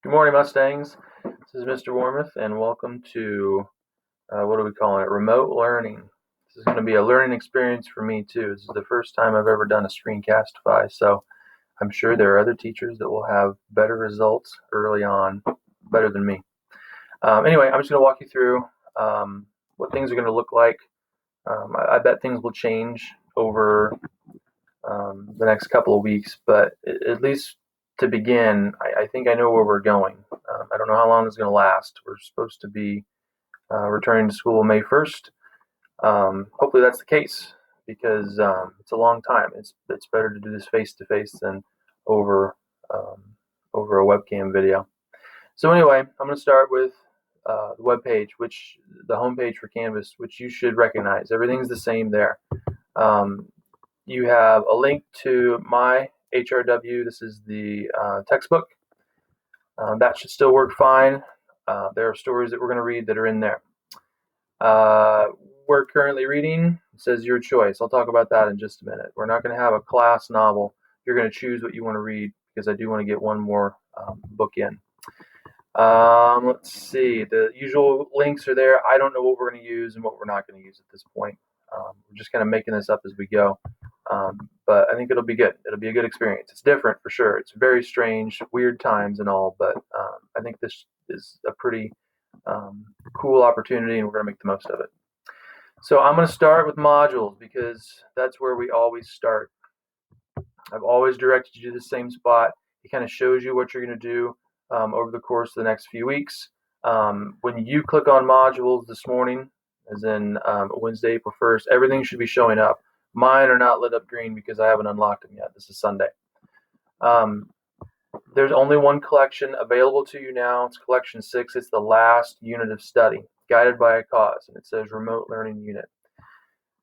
Good morning, Mustangs. This is Mr. Warmouth, and welcome to what are we calling it? Remote learning. This is going to be a learning experience for me too. This is the first time I've ever done a screencastify, so I'm sure there are other teachers that will have better results early on, better than me. Anyway, I'm just going to walk you through what things are going to look like. I bet things will change over the next couple of weeks, but at least to begin, I think I know where we're going. I don't know how long it's going to last. We're supposed to be returning to school May 1st. Hopefully that's the case because it's a long time. It's better to do this face to face than over um, over a webcam video. So anyway, I'm going to start with the web page, which the home page for Canvas, which you should recognize. Everything's the same there. Um, you have a link to my HRW. This is the textbook. That should still work fine. There are stories that we're going to read that are in there. We're currently reading. It says your choice. I'll talk about that in just a minute. We're not going to have a class novel. You're going to choose what you want to read because I do want to get one more book in. Let's see. The usual links are there. I don't know what we're going to use and what we're not going to use at this point. We're just kind of making this up as we go. But I think it'll be good. It'll be a good experience. It's different for sure. It's very strange, weird times and all, but I think this is a pretty cool opportunity and we're going to make the most of it. So I'm going to start with modules because that's where we always start. I've always directed you to the same spot. It kind of shows you what you're going to do over the course of the next few weeks. When you click on modules this morning, as in Wednesday, April 1st, everything should be showing up. Mine are not lit up green because I haven't unlocked them yet. This is Sunday. There's only one collection available to you now. It's collection 6. It's the last unit of study, guided by a cause, and it says remote learning unit.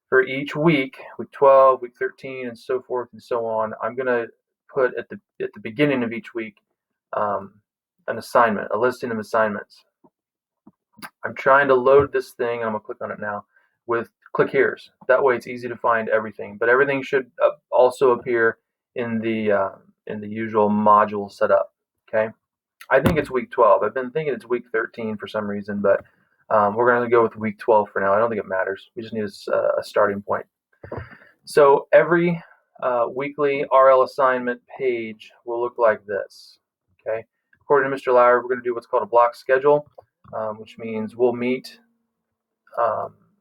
For each week 12, week 13, and so forth and so on, I'm going to put at the beginning of each week an assignment, a listing of assignments. I'm trying to load this thing, and I'm going to click on it now, with click here's. That way it's easy to find everything, but everything should also appear in the usual module setup, okay? I think it's week 12. I've been thinking it's week 13 for some reason, but we're going to go with week 12 for now. I don't think it matters. We just need a starting point. So every weekly RL assignment page will look like this, okay? According to Mr. Lauer, we're going to do what's called a block schedule, which means we'll meet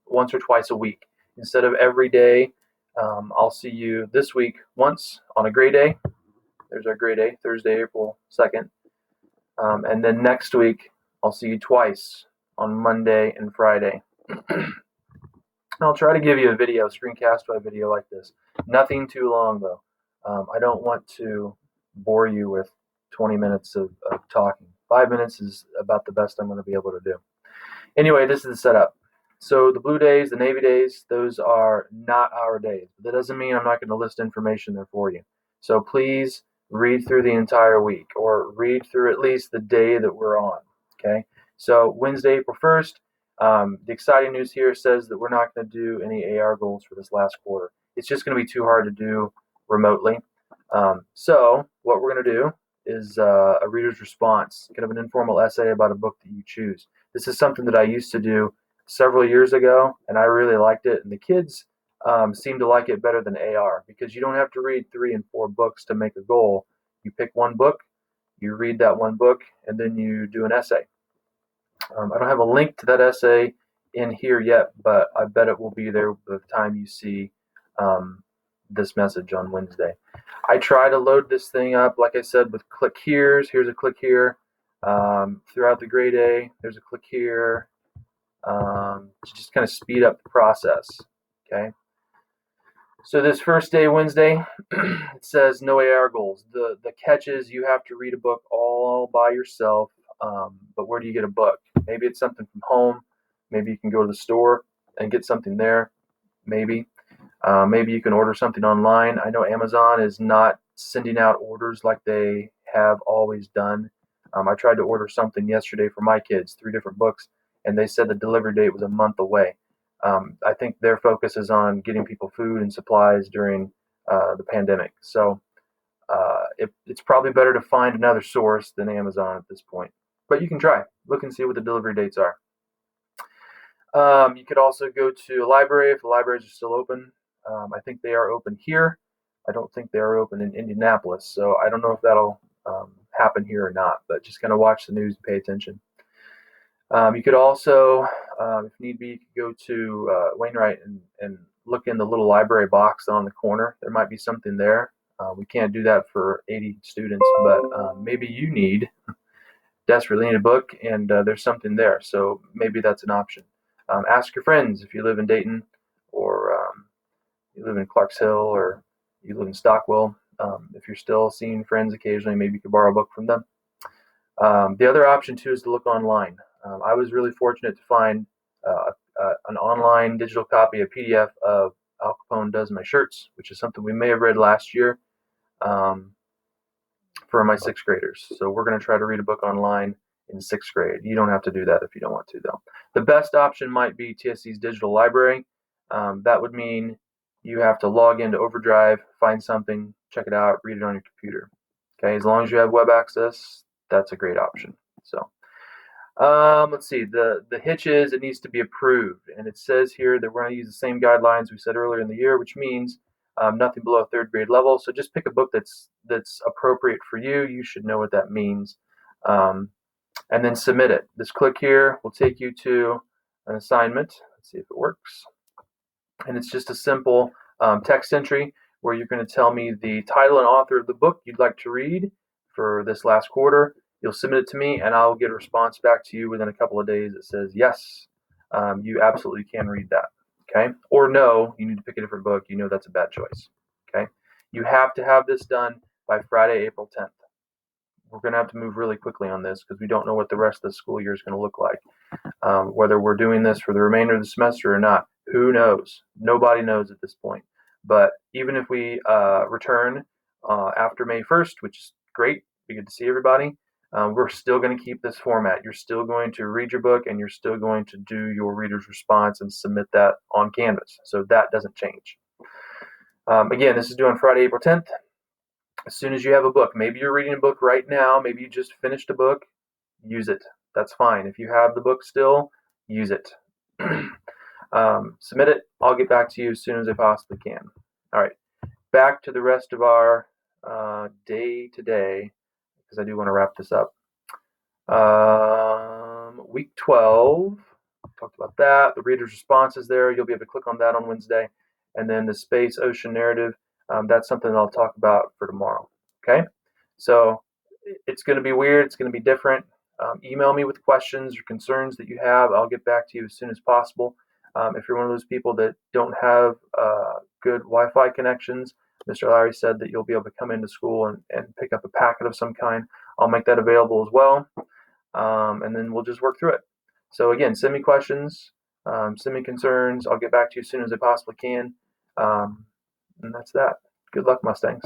once or twice a week. Instead of every day, I'll see you this week once on a gray day. There's our gray day, Thursday, April 2nd. And then next week, I'll see you twice on Monday and Friday. I'll try to give you a video, screencast video like this. Nothing too long, though. I don't want to bore you with 20 minutes of talking. 5 minutes is about the best I'm going to be able to do. Anyway, this is the setup. So the blue days, the navy days, those are not our days. But that doesn't mean I'm not going to list information there for you. So please read through the entire week or read through at least the day that we're on, okay? So Wednesday, April 1st, the exciting news here says that we're not going to do any AR goals for this last quarter. It's just going to be too hard to do remotely. So what we're going to do is a reader's response, kind of an informal essay about a book that you choose. This is something that I used to do several years ago, and I really liked it. And the kids seem to like it better than AR because you don't have to read 3 and 4 books to make a goal. You pick one book, you read that one book, and then you do an essay. I don't have a link to that essay in here yet, but I bet it will be there by the time you see this message on Wednesday. I try to load this thing up, like I said, with click here's. Here's a click here. Throughout the gray day, there's a click here to just kind of speed up the process, okay? So this first day, Wednesday, it says no AR goals. The catch is you have to read a book all by yourself, but where do you get a book? Maybe it's something from home. Maybe you can go to the store and get something there. Maybe you can order something online. I know Amazon is not sending out orders like they have always done. I tried to order something yesterday for my kids, 3 different books, and they said the delivery date was a month away. I think their focus is on getting people food and supplies during the pandemic. So it's probably better to find another source than Amazon at this point. But you can try. Look and see what the delivery dates are. You could also go to a library if the libraries are still open. I think they are open here. I don't think they are open in Indianapolis, so I don't know if that'll happen here or not, but just kind of watch the news and pay attention. You could also, if need be, you could go to Wainwright and look in the little library box on the corner. There might be something there. We can't do that for 80 students, but maybe you desperately need a book, and there's something there, so maybe that's an option. Ask your friends if you live in Dayton, or you live in Clarks Hill, or you live in Stockwell. If you're still seeing friends occasionally, maybe you could borrow a book from them. The other option too is to look online. I was really fortunate to find an online digital copy, a PDF of Al Capone Does My Shirts, which is something we may have read last year for my sixth graders. So we're going to try to read a book online in sixth grade. You don't have to do that if you don't want to, though. The best option might be TSC's digital library. That would mean you have to log into Overdrive, find something, check it out, read it on your computer. Okay, as long as you have web access, that's a great option. So let's see, the hitch is it needs to be approved, and it says here that we're going to use the same guidelines we said earlier in the year, which means nothing below third grade level. So just pick a book that's appropriate for you. You should know what that means, and then submit it. This click here will take you to an assignment. Let's see if it works. And it's just a simple text entry where you're going to tell me the title and author of the book you'd like to read for this last quarter. You'll submit it to me, and I'll get a response back to you within a couple of days that says, yes, you absolutely can read that. Okay? Or no, you need to pick a different book. You know that's a bad choice. Okay? You have to have this done by Friday, April 10th. We're going to have to move really quickly on this because we don't know what the rest of the school year is going to look like. Whether we're doing this for the remainder of the semester or not, who knows? Nobody knows at this point. But even if we return after May 1st, which is great, be good to see everybody, we're still going to keep this format. You're still going to read your book, and you're still going to do your reader's response and submit that on Canvas. So that doesn't change. Again, this is due on Friday, April 10th. As soon as you have a book, maybe you're reading a book right now, maybe you just finished a book, use it. That's fine. If you have the book still, use it. Submit it. I'll get back to you as soon as I possibly can. All right. Back to the rest of our day today, because I do want to wrap this up. Week 12, talked about that. The reader's response is there. You'll be able to click on that on Wednesday. And then the space ocean narrative, that's something I'll talk about for tomorrow. Okay? So it's going to be weird. It's going to be different. Email me with questions or concerns that you have. I'll get back to you as soon as possible. If you're one of those people that don't have good Wi-Fi connections, Mr. Lowry said that you'll be able to come into school and pick up a packet of some kind. I'll make that available as well, and then we'll just work through it. So again, send me questions, send me concerns. I'll get back to you as soon as I possibly can, and that's that. Good luck, Mustangs.